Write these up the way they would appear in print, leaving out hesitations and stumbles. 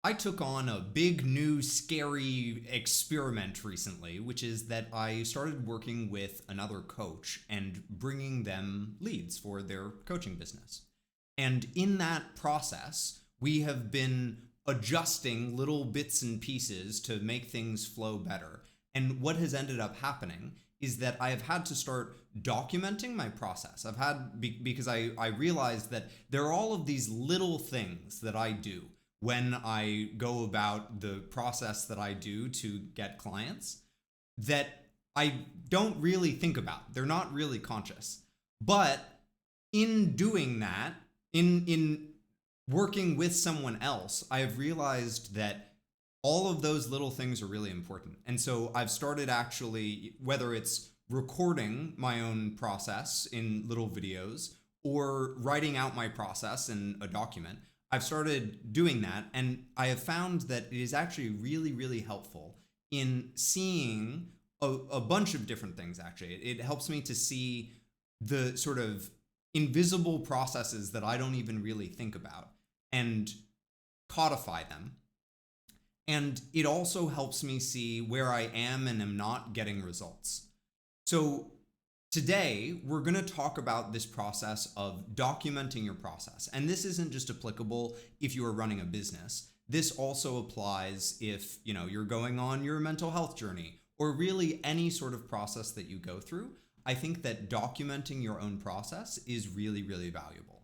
I took on a big, new, scary experiment recently, which is that I started working with another coach and bringing them leads for their coaching business. And in that process, we have been adjusting little bits and pieces to make things flow better. And what has ended up happening is that I have had to start documenting my process. Because I realized that there are all of these little things that I do when I go about the process that I do to get clients that I don't really think about. They're not really conscious. But in doing that, in working with someone else, I have realized that all of those little things are really important. And so I've started actually, whether it's recording my own process in little videos or writing out my process in a document, I've started doing that, and I have found that it is actually really, really helpful in seeing a bunch of different things, actually. It helps me to see the sort of invisible processes that I don't even really think about and codify them. And it also helps me see where I am and am not getting results. So today, we're going to talk about this process of documenting your process. And this isn't just applicable if you are running a business. This also applies if, you're going on your mental health journey or really any sort of process that you go through. I think that documenting your own process is really, really valuable.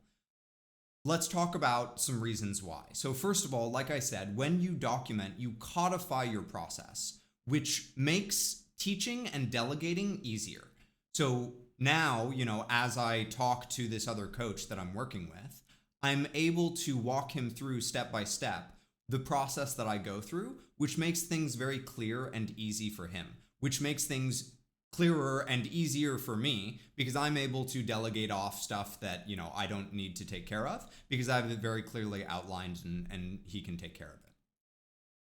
Let's talk about some reasons why. So first of all, like I said, when you document, you codify your process, which makes teaching and delegating easier. So now, as I talk to this other coach that I'm working with, I'm able to walk him through step by step the process that I go through, which makes things very clear and easy for him, which makes things clearer and easier for me because I'm able to delegate off stuff that, I don't need to take care of because I have it very clearly outlined and he can take care of it.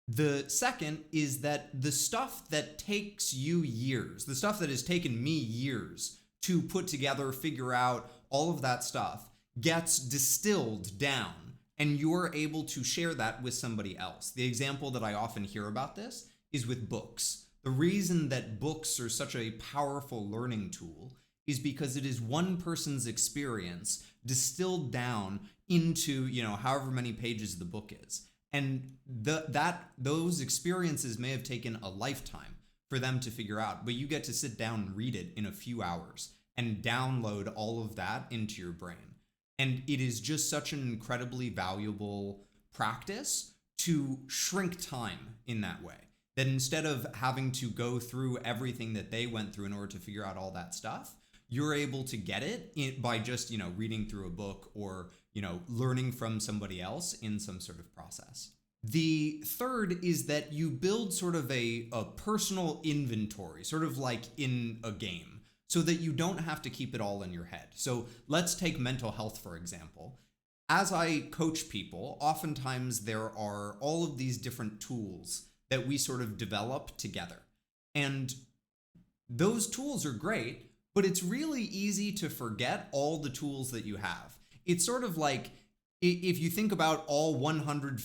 The second is that the stuff that takes you years, the stuff that has taken me years to put together, figure out, all of that stuff gets distilled down and you're able to share that with somebody else. The example that I often hear about this is with books. The reason that books are such a powerful learning tool is because it is one person's experience distilled down into, however many pages the book is. And those experiences may have taken a lifetime for them to figure out, but you get to sit down and read it in a few hours and download all of that into your brain. And it is just such an incredibly valuable practice to shrink time in that way. That instead of having to go through everything that they went through in order to figure out all that stuff, you're able to get it by just, reading through a book or, learning from somebody else in some sort of process. The third is that you build sort of a personal inventory, sort of like in a game, so that you don't have to keep it all in your head. So let's take mental health, for example. As I coach people, oftentimes there are all of these different tools that we sort of develop together. And those tools are great, but it's really easy to forget all the tools that you have. It's sort of like if you think about all 100,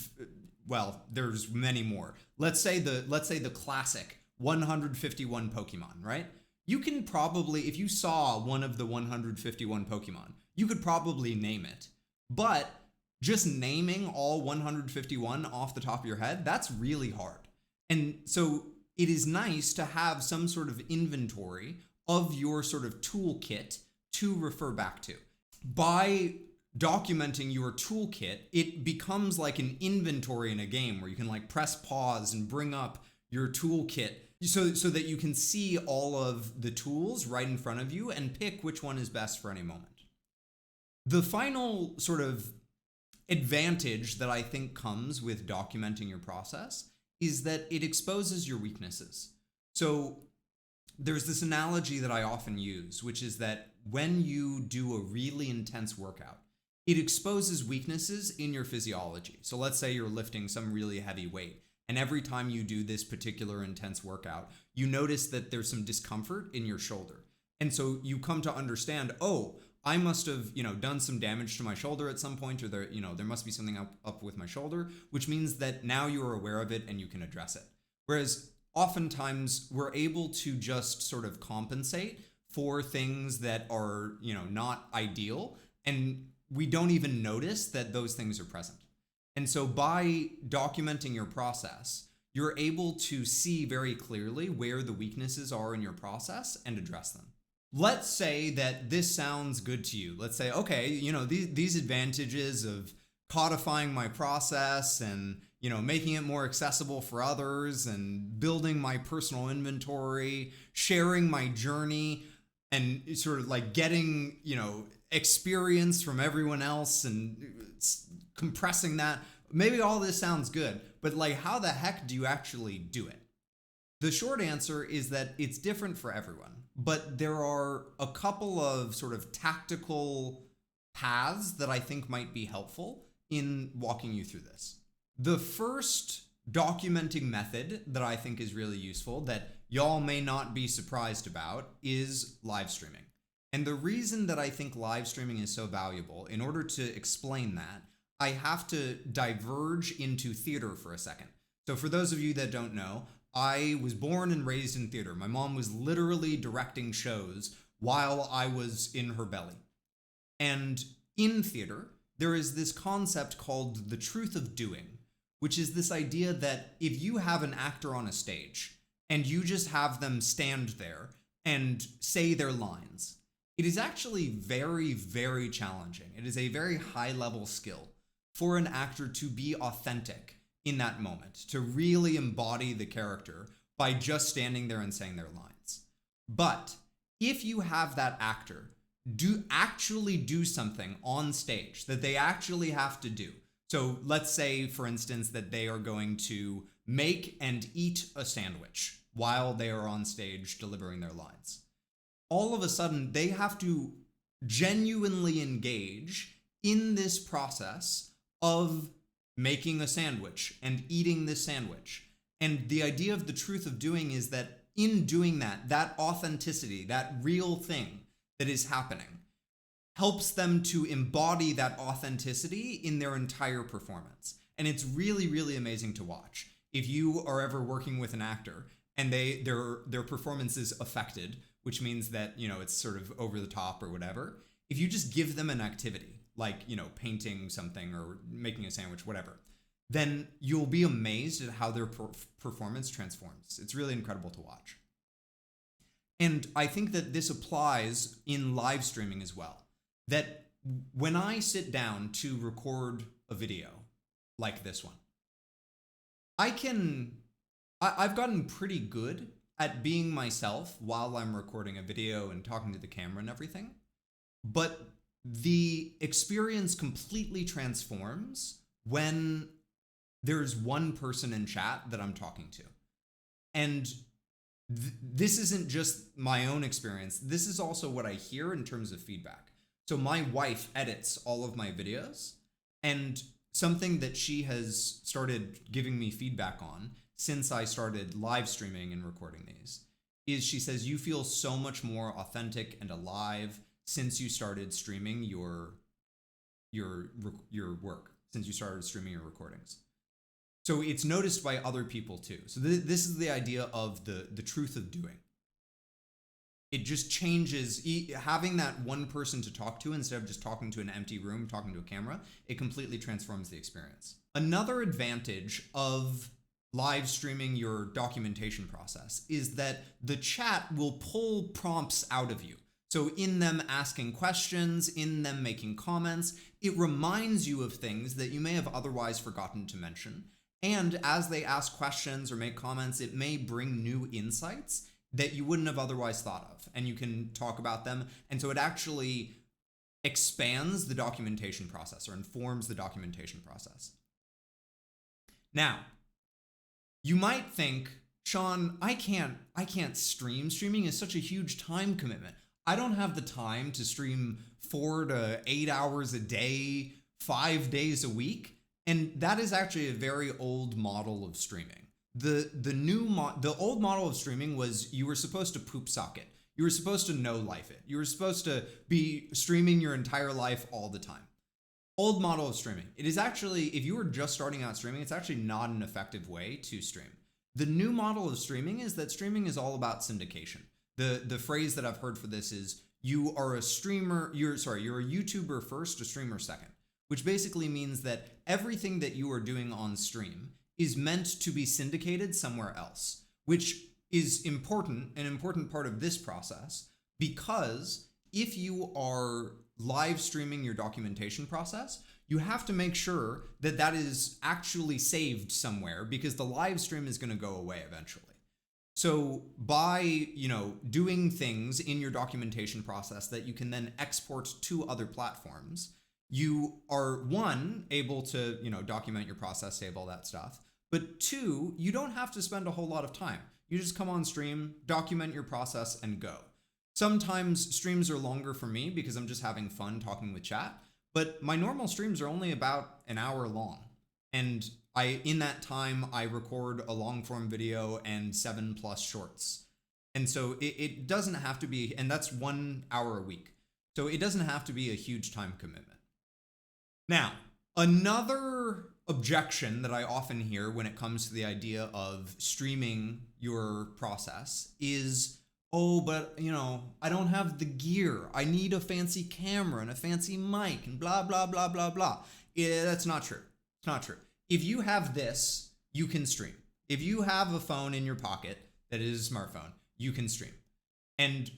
well, there's many more. Let's say the classic 151 Pokemon, right? You can probably, if you saw one of the 151 Pokemon, you could probably name it. But just naming all 151 off the top of your head, that's really hard. And so it is nice to have some sort of inventory of your sort of toolkit to refer back to. By documenting your toolkit, it becomes like an inventory in a game where you can like press pause and bring up your toolkit so that you can see all of the tools right in front of you and pick which one is best for any moment. The final sort of advantage that I think comes with documenting your process is that it exposes your weaknesses. So there's this analogy that I often use, which is that when you do a really intense workout, it exposes weaknesses in your physiology. So let's say you're lifting some really heavy weight, and every time you do this particular intense workout, you notice that there's some discomfort in your shoulder. And so you come to understand, oh, I must have, done some damage to my shoulder at some point, or there must be something up with my shoulder, which means that now you are aware of it and you can address it. Whereas oftentimes we're able to just sort of compensate for things that are, not ideal, and we don't even notice that those things are present. And so by documenting your process, you're able to see very clearly where the weaknesses are in your process and address them. Let's say that this sounds good to you. Let's say, okay, these advantages of codifying my process and, making it more accessible for others and building my personal inventory, sharing my journey, and sort of like getting, experience from everyone else and compressing that. Maybe all this sounds good, but like, how the heck do you actually do it? The short answer is that it's different for everyone, but there are a couple of sort of tactical paths that I think might be helpful in walking you through this. The first documenting method that I think is really useful that y'all may not be surprised about is live streaming. And the reason that I think live streaming is so valuable, in order to explain that, I have to diverge into theater for a second. So for those of you that don't know, I was born and raised in theater. My mom was literally directing shows while I was in her belly. And in theater, there is this concept called the truth of doing, which is this idea that if you have an actor on a stage and you just have them stand there and say their lines, it is actually very, very challenging. It is a very high-level skill for an actor to be authentic in that moment, to really embody the character by just standing there and saying their lines. But if you have that actor actually do something on stage that they actually have to do, so let's say, for instance, that they are going to make and eat a sandwich while they are on stage delivering their lines. All of a sudden, they have to genuinely engage in this process of making a sandwich and eating this sandwich. And the idea of the truth of doing is that in doing that, that authenticity, that real thing that is happening, helps them to embody that authenticity in their entire performance. And it's really, really amazing to watch. If you are ever working with an actor and their performance is affected, which means that, it's sort of over the top or whatever, if you just give them an activity, like, painting something or making a sandwich, whatever, then you'll be amazed at how their performance transforms. It's really incredible to watch. And I think that this applies in live streaming as well. That when I sit down to record a video like this one, I've gotten pretty good at being myself while I'm recording a video and talking to the camera and everything. But the experience completely transforms when there's one person in chat that I'm talking to. And this isn't just my own experience. This is also what I hear in terms of feedback. So my wife edits all of my videos, and something that she has started giving me feedback on since I started live streaming and recording these is she says, you feel so much more authentic and alive since you started streaming your work, since you started streaming your recordings. So it's noticed by other people too. So this is the idea of the truth of doing. It just changes, having that one person to talk to instead of just talking to an empty room, talking to a camera, it completely transforms the experience. Another advantage of live streaming your documentation process is that the chat will pull prompts out of you. So in them asking questions, in them making comments, it reminds you of things that you may have otherwise forgotten to mention. And as they ask questions or make comments, it may bring new insights that you wouldn't have otherwise thought of, and you can talk about them. And so it actually expands the documentation process or informs the documentation process. Now, you might think, Sean, I can't stream. Streaming is such a huge time commitment. I don't have the time to stream 4 to 8 hours a day, 5 days a week. And that is actually a very old model of streaming. The old model of streaming was you were supposed to poop socket. You were supposed to know life it. You were supposed to be streaming your entire life all the time. Old model of streaming. It is actually, if you were just starting out streaming, it's actually not an effective way to stream. The new model of streaming is that streaming is all about syndication. The phrase that I've heard for this is you are a streamer, you're a YouTuber first, a streamer second, which basically means that everything that you are doing on stream is meant to be syndicated somewhere else, which is important, an important part of this process, because if you are live streaming your documentation process, you have to make sure that that is actually saved somewhere, because the live stream is going to go away eventually. So by, doing things in your documentation process that you can then export to other platforms, you are, one, able to, document your process, save all that stuff. But two, you don't have to spend a whole lot of time. You just come on stream, document your process, and go. Sometimes streams are longer for me because I'm just having fun talking with chat, but my normal streams are only about an hour long. And in that time, I record a long form video and 7+ shorts. And so it doesn't have to be, and that's 1 hour a week. So it doesn't have to be a huge time commitment. Now, another objection that I often hear when it comes to the idea of streaming your process is, oh, but I don't have the gear. I need a fancy camera and a fancy mic and blah, blah, blah, blah, blah. Yeah, that's not true. It's not true. If you have this, you can stream. If you have a phone in your pocket that is a smartphone, you can stream. And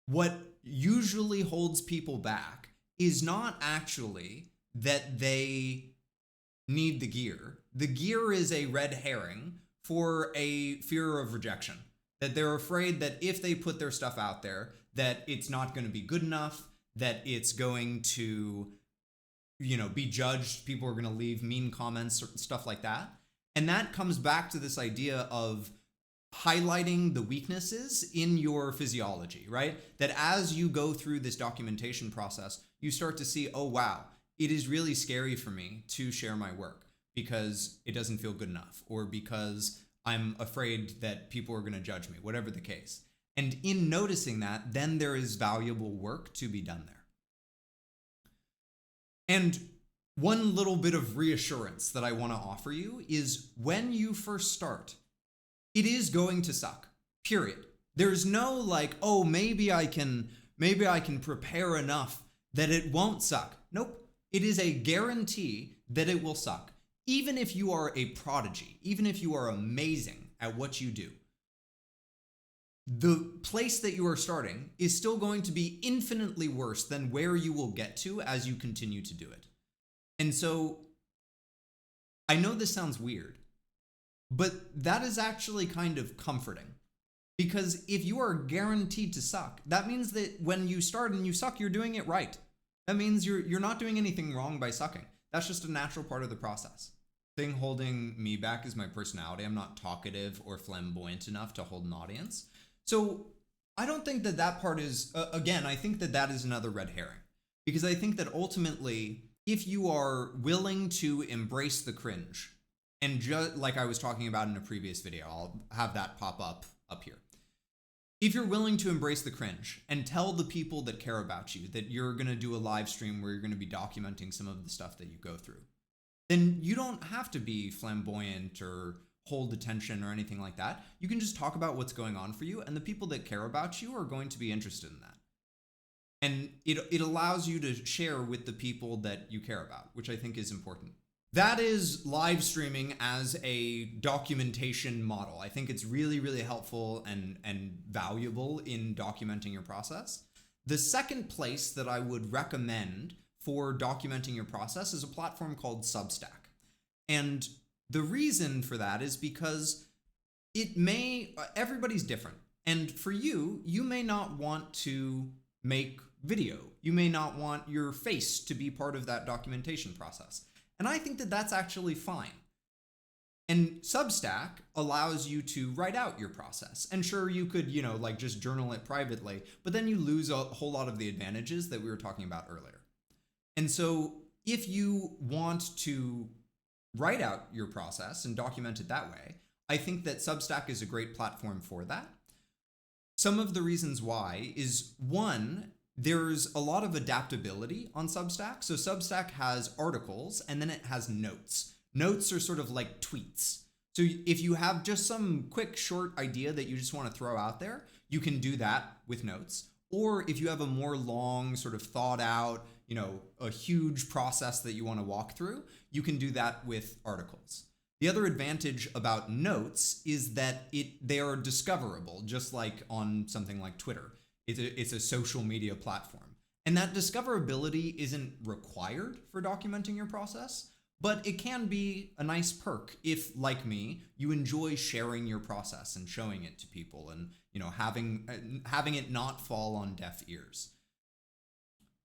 what usually holds people back is not actually that they need the gear. The gear is a red herring for a fear of rejection. That they're afraid that if they put their stuff out there, that it's not going to be good enough, that it's going to, be judged. People are going to leave mean comments, stuff like that. And that comes back to this idea of highlighting the weaknesses in your physiology, right? That as you go through this documentation process, you start to see, oh, wow, it is really scary for me to share my work because it doesn't feel good enough, or because I'm afraid that people are going to judge me, whatever the case. And in noticing that, then there is valuable work to be done there. And one little bit of reassurance that I want to offer you is when you first start, it is going to suck, period. There's no like, oh, maybe I can prepare enough that it won't suck. Nope. It is a guarantee that it will suck. Even if you are a prodigy, even if you are amazing at what you do, the place that you are starting is still going to be infinitely worse than where you will get to as you continue to do it. And so I know this sounds weird, but that is actually kind of comforting, because if you are guaranteed to suck, that means that when you start and you suck, you're doing it right. That means you're not doing anything wrong by sucking. That's just a natural part of the process. Thing holding me back is my personality. I'm not talkative or flamboyant enough to hold an audience. So I don't think that part is, again, I think that is another red herring, because I think that ultimately, if you are willing to embrace the cringe, and just like I was talking about in a previous video, I'll have that pop up here. If you're willing to embrace the cringe and tell the people that care about you that you're going to do a live stream where you're going to be documenting some of the stuff that you go through, then you don't have to be flamboyant or hold attention or anything like that. You can just talk about what's going on for you, and the people that care about you are going to be interested in that. And it allows you to share with the people that you care about, which I think is important. That is live streaming as a documentation model. I think it's really, really helpful and valuable in documenting your process. The second place that I would recommend for documenting your process is a platform called Substack. And the reason for that is because everybody's different. And for you may not want to make video. You may not want your face to be part of that documentation process. And I think that that's actually fine. And Substack allows you to write out your process. And sure, you could, just journal it privately, but then you lose a whole lot of the advantages that we were talking about earlier. And so if you want to write out your process and document it that way, I think that Substack is a great platform for that. Some of the reasons why is, one, there's a lot of adaptability on Substack. So Substack has articles and then it has notes. Notes are sort of like tweets. So if you have just some quick short idea that you just want to throw out there, you can do that with notes. Or if you have a more long sort of thought out, a huge process that you want to walk through, you can do that with articles. The other advantage about notes is that they are discoverable, just like on something like Twitter. It's a social media platform. And that discoverability isn't required for documenting your process, but it can be a nice perk if, like me, you enjoy sharing your process and showing it to people and, having it not fall on deaf ears.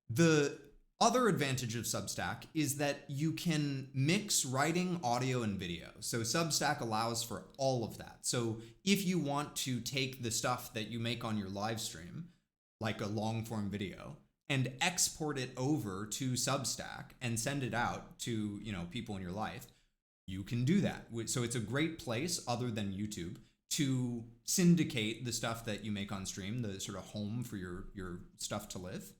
The other advantage of Substack is that you can mix writing, audio, and video. So Substack allows for all of that. So if you want to take the stuff that you make on your live stream, like a long form video, and export it over to Substack and send it out to, people in your life, you can do that. So it's a great place, other than YouTube, to syndicate the stuff that you make on stream, the sort of home for your stuff to live,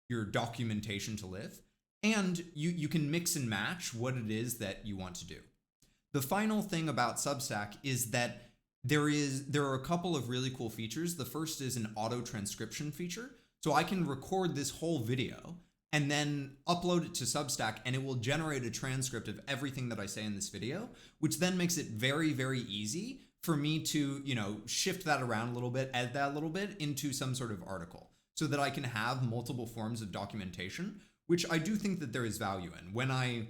your documentation to live, and you can mix and match what it is that you want to do. The final thing about Substack is that there are a couple of really cool features. The first is an auto transcription feature. So I can record this whole video and then upload it to Substack, and it will generate a transcript of everything that I say in this video, which then makes it very, very easy for me to, shift that around a little bit, edit that a little bit into some sort of article, so that I can have multiple forms of documentation, which I do think that there is value in. When I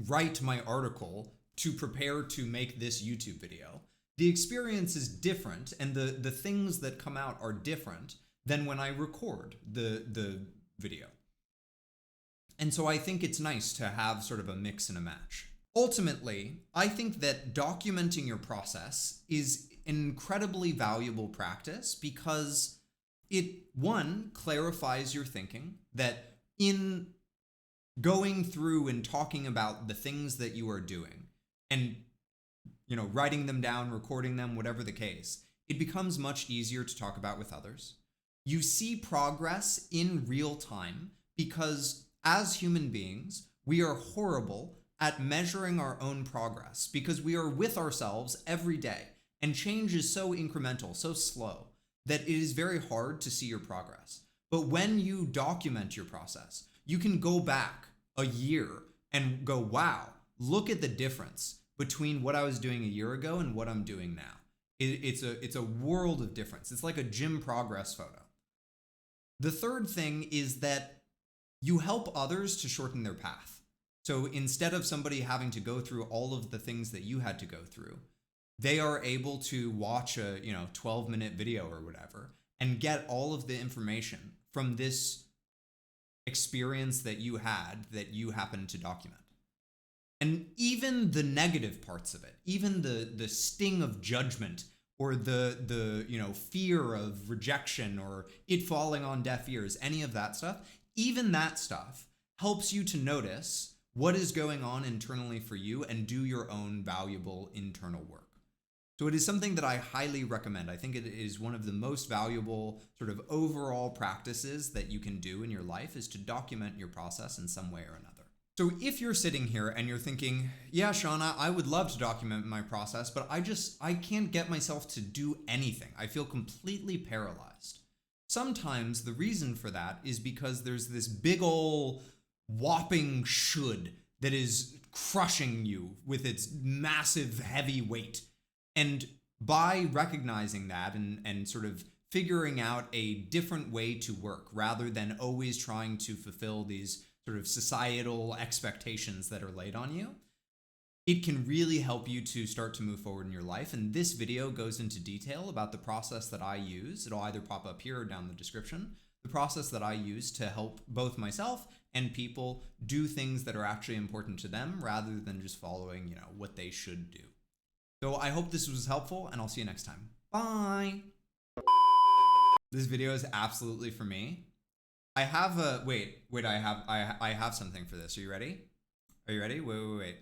write my article to prepare to make this YouTube video, the experience is different, and the things that come out are different than when I record the video. And so I think it's nice to have sort of a mix and a match. Ultimately, I think that documenting your process is an incredibly valuable practice because it, one, clarifies your thinking, that in going through and talking about the things that you are doing and, writing them down, recording them, whatever the case, it becomes much easier to talk about with others. You see progress in real time because as human beings, we are horrible at measuring our own progress because we are with ourselves every day, and change is so incremental, so slow, that it is very hard to see your progress. But when you document your process, you can go back a year and go, wow, look at the difference between what I was doing a year ago and what I'm doing now. It's a world of difference. It's like a gym progress photo. The third thing is that you help others to shorten their path. So instead of somebody having to go through all of the things that you had to go through, they are able to watch a 12-minute video or whatever and get all of the information from this experience that you had that you happened to document. And even the negative parts of it, even the sting of judgment or the fear of rejection or it falling on deaf ears, any of that stuff, even that stuff helps you to notice what is going on internally for you and do your own valuable internal work. So it is something that I highly recommend. I think it is one of the most valuable sort of overall practices that you can do in your life, is to document your process in some way or another. So if you're sitting here and you're thinking, yeah, Shauna, I would love to document my process, but I can't get myself to do anything. I feel completely paralyzed. Sometimes the reason for that is because there's this big ol' whopping should that is crushing you with its massive heavy weight. And by recognizing that and sort of figuring out a different way to work rather than always trying to fulfill these sort of societal expectations that are laid on you, it can really help you to start to move forward in your life. And this video goes into detail about the process that I use. It'll either pop up here or down the description. The process that I use to help both myself and people do things that are actually important to them rather than just following, what they should do. So I hope this was helpful, and I'll see you next time. Bye. This video is absolutely for me. I have a, wait, I have something for this. Are you ready? Wait.